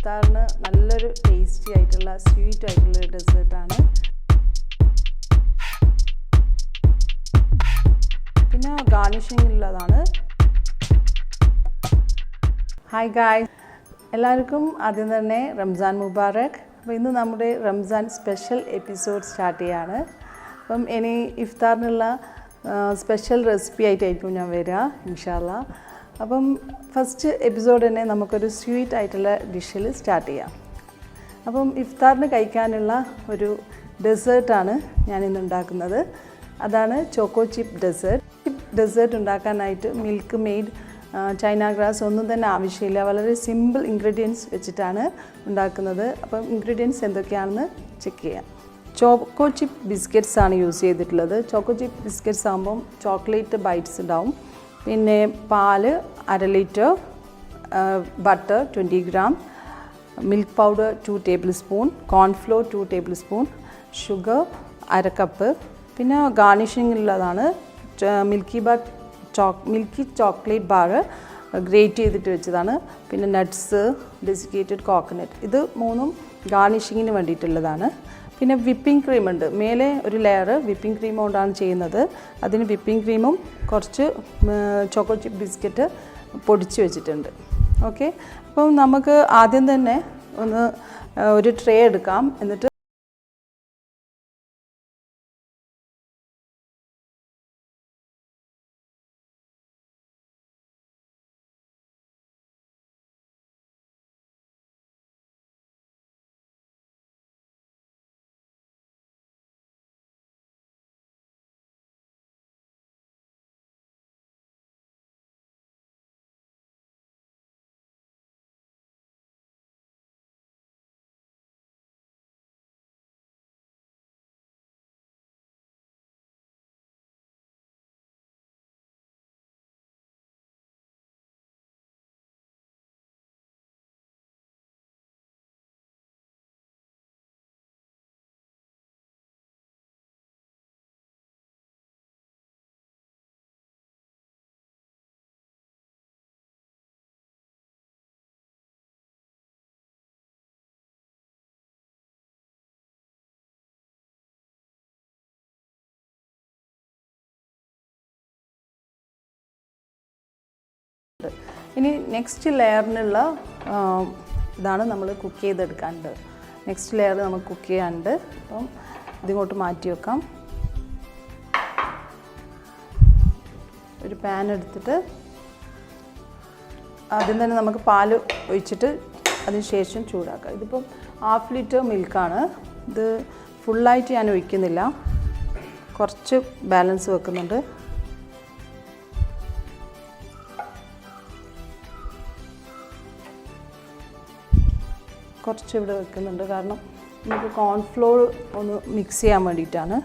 ഇഫ്താറിന് നല്ലൊരു ടേസ്റ്റി ആയിട്ടുള്ള സ്വീറ്റ് ആയിട്ടുള്ള ഡെസേർട്ടാണ്. പിന്നെ ഗാർണിഷിംഗ് ഉള്ളതാണ്. ഹായ് ഗായ്സ്, എല്ലാവർക്കും ആദ്യം തന്നെ റംസാൻ മുബാറക്. അപ്പോൾ ഇന്ന് നമ്മുടെ റംസാൻ സ്പെഷ്യൽ എപ്പിസോഡ് സ്റ്റാർട്ട് ചെയ്യാണ്. അപ്പം ഇനി ഇഫ്താറിനുള്ള സ്പെഷ്യൽ റെസിപ്പി ആയിട്ടായിരിക്കും ഞാൻ വരിക ഇൻഷാ അല്ലാ. അപ്പം ഫസ്റ്റ് എപ്പിസോഡ് തന്നെ നമുക്കൊരു സ്വീറ്റ് ആയിട്ടുള്ള ഡിഷിൽ സ്റ്റാർട്ട് ചെയ്യാം. അപ്പം ഇഫ്താറിന് കഴിക്കാനുള്ള ഒരു ഡെസേർട്ടാണ് ഞാനിന്ന് ഉണ്ടാക്കുന്നത്. അതാണ് ചോക്കോ ചിപ്പ് ഡെസേർട്ട്. ഡെസേർട്ട് ഉണ്ടാക്കാനായിട്ട് മിൽക്ക് മെയ്ഡ്, ചൈന ഗ്രാസ് ഒന്നും തന്നെ ആവശ്യമില്ല. വളരെ സിമ്പിൾ ഇൻഗ്രീഡിയൻസ് വെച്ചിട്ടാണ് ഉണ്ടാക്കുന്നത്. അപ്പം ഇൻഗ്രീഡിയൻസ് എന്തൊക്കെയാണെന്ന് ചെക്ക് ചെയ്യാം. ചോക്കോ ചിപ്പ് ബിസ്ക്കറ്റ്സ് ആണ് യൂസ് ചെയ്തിട്ടുള്ളത്. ചോക്കോ ചിപ്പ് ബിസ്ക്കറ്റ്സ് ആകുമ്പം ചോക്ലേറ്റ് ബൈറ്റ്സ് ഉണ്ടാവും. പിന്നെ പാല് 1/2 litre, butter 20 gram, milk powder 2 table spoon, cornflour 2 table spoon, sugar 1/2 cup. പിന്നെ ഗാർണിഷിംഗ് ഉള്ളതാണ് മിൽക്കി ചോക്ലേറ്റ് ബാർ ഗ്രേറ്റ് ചെയ്തിട്ട് വെച്ചതാണ്. പിന്നെ നട്ട്സ്, ഡെസിക്കേറ്റഡ് കോക്കനട്ട്, ഇത് മൂന്നും ഗാർണിഷിങ്ങിന് വേണ്ടിയിട്ടുള്ളതാണ്. പിന്നെ വിപ്പിംഗ് ക്രീം ഉണ്ട്. മേലെ ഒരു ലെയർ വിപ്പിംഗ് ക്രീം കൊണ്ടാണ് ചെയ്യുന്നത്. അതിന് വിപ്പിംഗ് ക്രീമും കുറച്ച് ചോക്കോ ചിപ്പ് ബിസ്ക്കറ്റ് പൊടിച്ച് വെച്ചിട്ടുണ്ട്. ഓക്കെ, അപ്പം നമുക്ക് ആദ്യം തന്നെ ഒരു ട്രേ എടുക്കാം. എന്നിട്ട് ഇനി നെക്സ്റ്റ് ലെയറിനുള്ള ഇതാണ് നമ്മൾ കുക്ക് ചെയ്തെടുക്കാനുണ്ട്. നെക്സ്റ്റ് ലെയർ നമുക്ക് കുക്ക് ചെയ്യാനുണ്ട്. അപ്പം ഇതിങ്ങോട്ട് മാറ്റി വെക്കാം. ഒരു പാൻ എടുത്തിട്ട് ആദ്യം തന്നെ നമുക്ക് പാൽ ഒഴിച്ചിട്ട് അതിന് ശേഷം ചൂടാക്കാം. ഇതിപ്പം 1/2 ലിറ്റർ മിൽക്കാണ്. ഇത് ഫുള്ളായിട്ട് ഞാൻ ഒഴിക്കുന്നില്ല, കുറച്ച് ബാലൻസ് വെക്കുന്നുണ്ട്. കുറച്ച് ഇവിടെ വെക്കുന്നുണ്ട്, കാരണം നമുക്ക് കോൺഫ്ലോർ ഒന്ന് മിക്സ് ചെയ്യാൻ വേണ്ടിയിട്ടാണ്.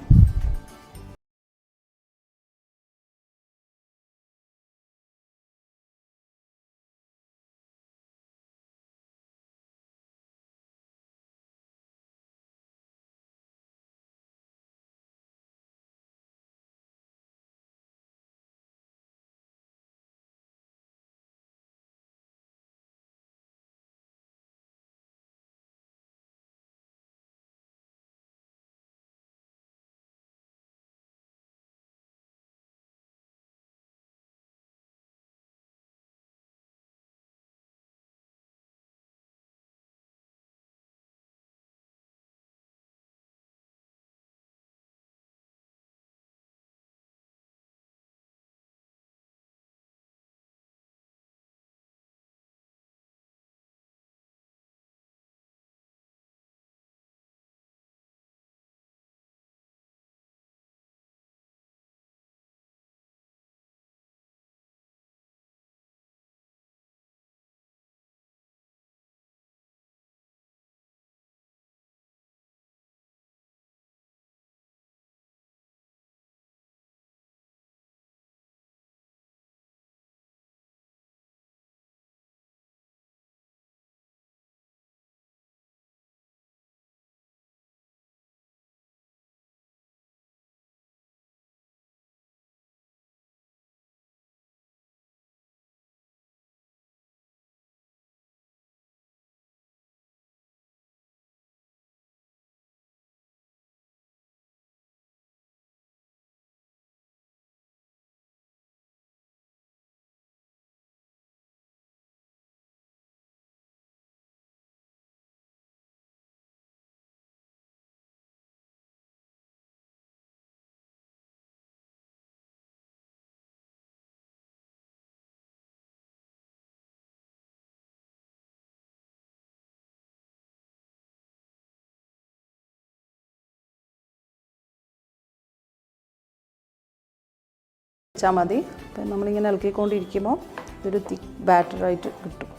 വെച്ചാൽ മതി. അപ്പം നമ്മളിങ്ങനെ ഇളക്കിക്കൊണ്ടിരിക്കുമ്പോൾ ഇതൊരു തിക്ക് ബാറ്ററായിട്ട് കിട്ടും.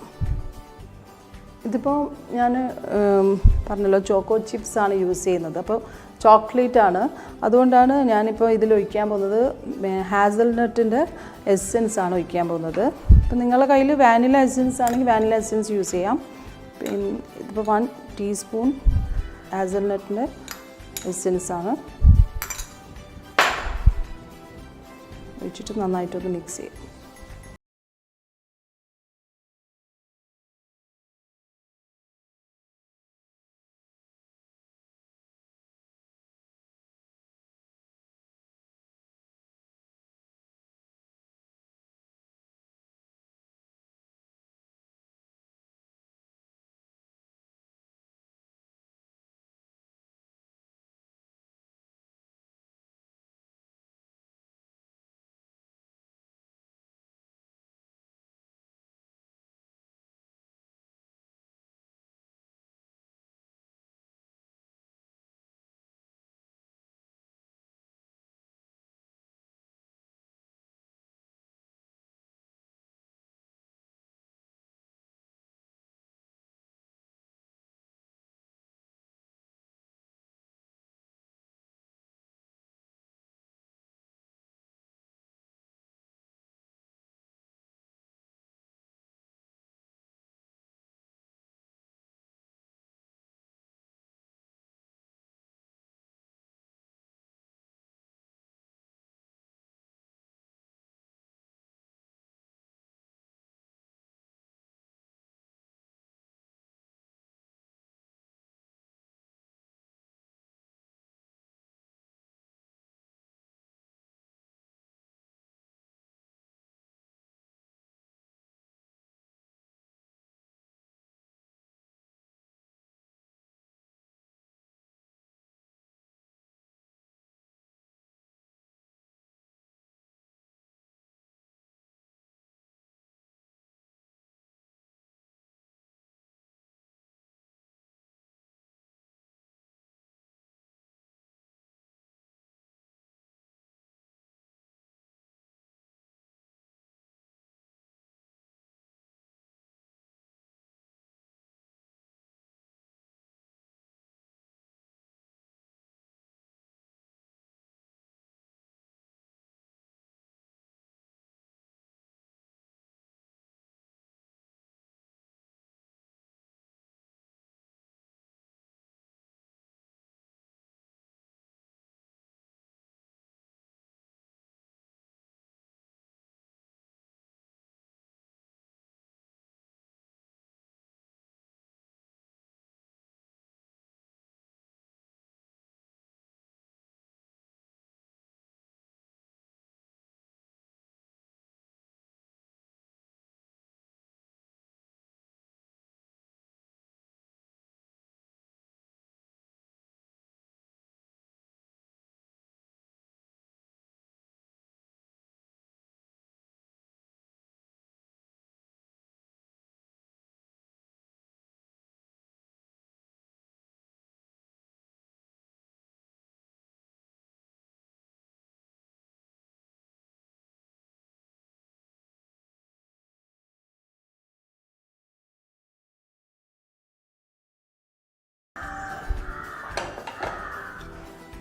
ഇതിപ്പോൾ ഞാൻ പറഞ്ഞല്ലോ ചോക്കോ ചിപ്സ് ആണ് യൂസ് ചെയ്യുന്നത്. അപ്പോൾ ചോക്ലേറ്റ് ആണ്, അതുകൊണ്ടാണ് ഞാനിപ്പോൾ ഇതിൽ ഒഴിക്കാൻ പോകുന്നത് ഹാസൽനട്ടിൻ്റെ എസെൻസ് ആണ് ഒഴിക്കാൻ പോകുന്നത്. അപ്പോൾ നിങ്ങളുടെ കയ്യിൽ വാനില എസെൻസ് ആണെങ്കിൽ വാനില എസെൻസ് യൂസ് ചെയ്യാം. പിന്നെ ഇതിപ്പോൾ 1 ടീസ്പൂൺ ഹാസൽനട്ടിൻ്റെ എസെൻസ് ആണ് ഒഴിച്ചിട്ട് നന്നായിട്ടൊന്ന് മിക്സ് ചെയ്യാം.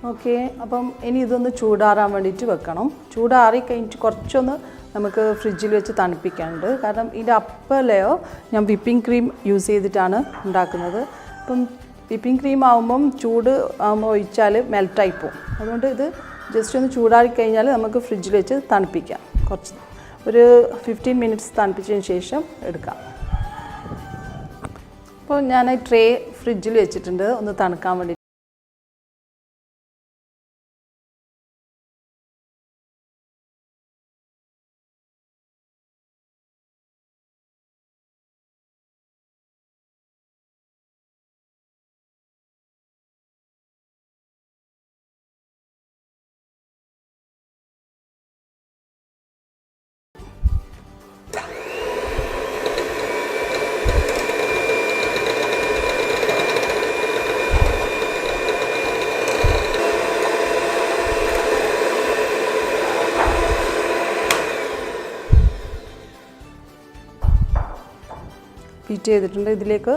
ഓക്കെ, അപ്പം ഇനി ഇതൊന്ന് ചൂടാറാൻ വേണ്ടിയിട്ട് വെക്കണം. ചൂടാറി കഴിഞ്ഞിട്ട് കുറച്ചൊന്ന് നമുക്ക് ഫ്രിഡ്ജിൽ വെച്ച് തണുപ്പിക്കാനുണ്ട്. കാരണം ഇതിൻ്റെ അപ്പർ ലെയർ ഞാൻ വിപ്പിംഗ് ക്രീം യൂസ് ചെയ്തിട്ടാണ് ഉണ്ടാക്കുന്നത്. അപ്പം വിപ്പിംഗ് ക്രീം ആകുമ്പം ചൂട് ആകുമ്പോൾ ഒഴിച്ചാൽ മെൽറ്റായി പോകും. അതുകൊണ്ട് ഇത് ജസ്റ്റ് ഒന്ന് ചൂടാറി കഴിഞ്ഞാൽ നമുക്ക് ഫ്രിഡ്ജിൽ വെച്ച് തണുപ്പിക്കാം. കുറച്ച് ഒരു 15 മിനിറ്റ്സ് തണുപ്പിച്ചതിന് ശേഷം എടുക്കാം. അപ്പോൾ ഞാൻ ട്രേ ഫ്രിഡ്ജിൽ വെച്ചിട്ടുണ്ട് ഒന്ന് തണുക്കാൻ വേണ്ടി. ബീറ്റ് ചെയ്തിട്ടുണ്ട്. ഇതിലേക്ക്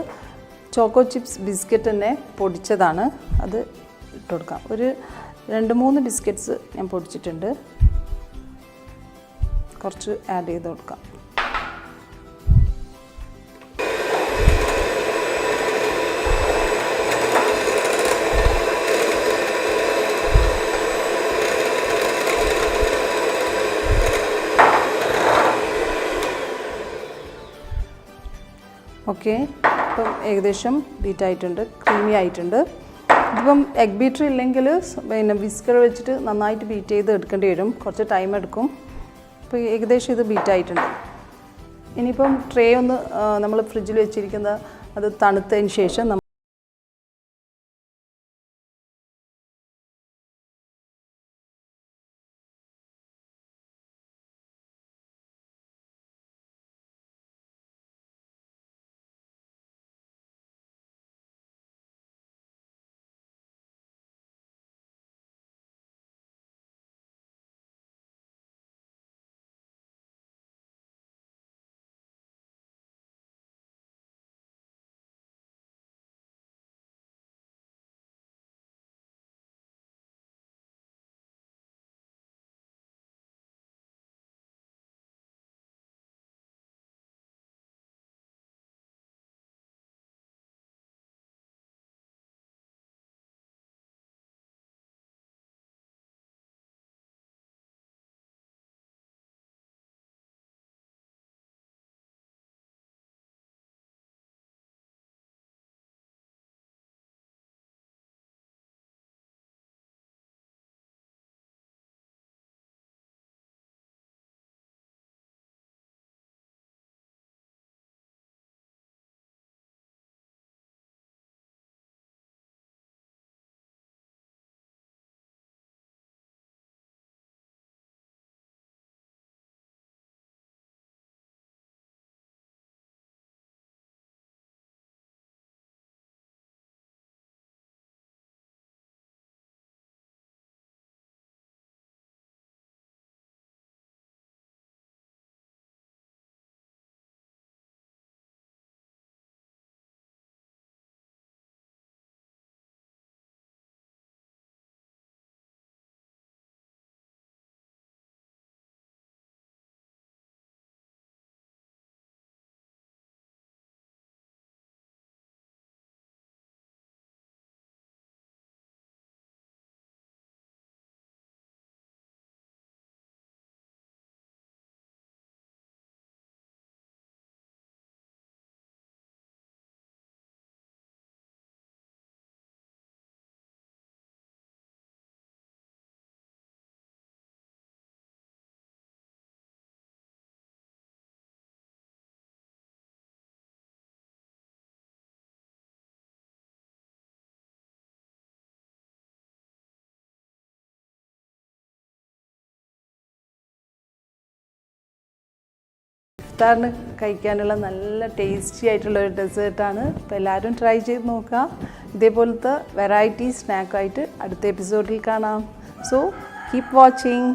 ചോക്കോ ചിപ്സ് ബിസ്ക്കറ്റ് തന്നെ പൊടിച്ചതാണ്, അത് ഇട്ട് കൊടുക്കാം. ഒരു 2-3 ബിസ്ക്കറ്റ്സ് ഞാൻ പൊടിച്ചിട്ടുണ്ട്, കുറച്ച് ആഡ് ചെയ്ത് കൊടുക്കാം. ഓക്കെ, ഇപ്പം ഏകദേശം ബീറ്റ് ആയിട്ടുണ്ട്, ക്രീമി ആയിട്ടുണ്ട്. ഇതിപ്പം എഗ് ബീറ്റർ ഇല്ലെങ്കിൽ പിന്നെ വിസ്കർ വെച്ചിട്ട് നന്നായിട്ട് ബീറ്റ് ചെയ്ത് എടുക്കേണ്ടി വരും, കുറച്ച് ടൈം എടുക്കും. അപ്പോൾ ഏകദേശം ഇത് ബീറ്റ് ആയിട്ടുണ്ട്. ഇനിയിപ്പം ട്രേ ഒന്ന് നമ്മൾ ഫ്രിഡ്ജിൽ വെച്ചിരിക്കുന്ന അത് തണുത്തതിന് ശേഷം ഇഫ്താറിന് കഴിക്കാനുള്ള നല്ല ടേസ്റ്റി ആയിട്ടുള്ള ഒരു ഡെസേർട്ടാണ്. അപ്പോൾ എല്ലാവരും ട്രൈ ചെയ്ത് നോക്കുക. ഇതേപോലത്തെ വെറൈറ്റി സ്നാക്കായിട്ട് അടുത്ത എപ്പിസോഡിൽ കാണാം. So keep watching.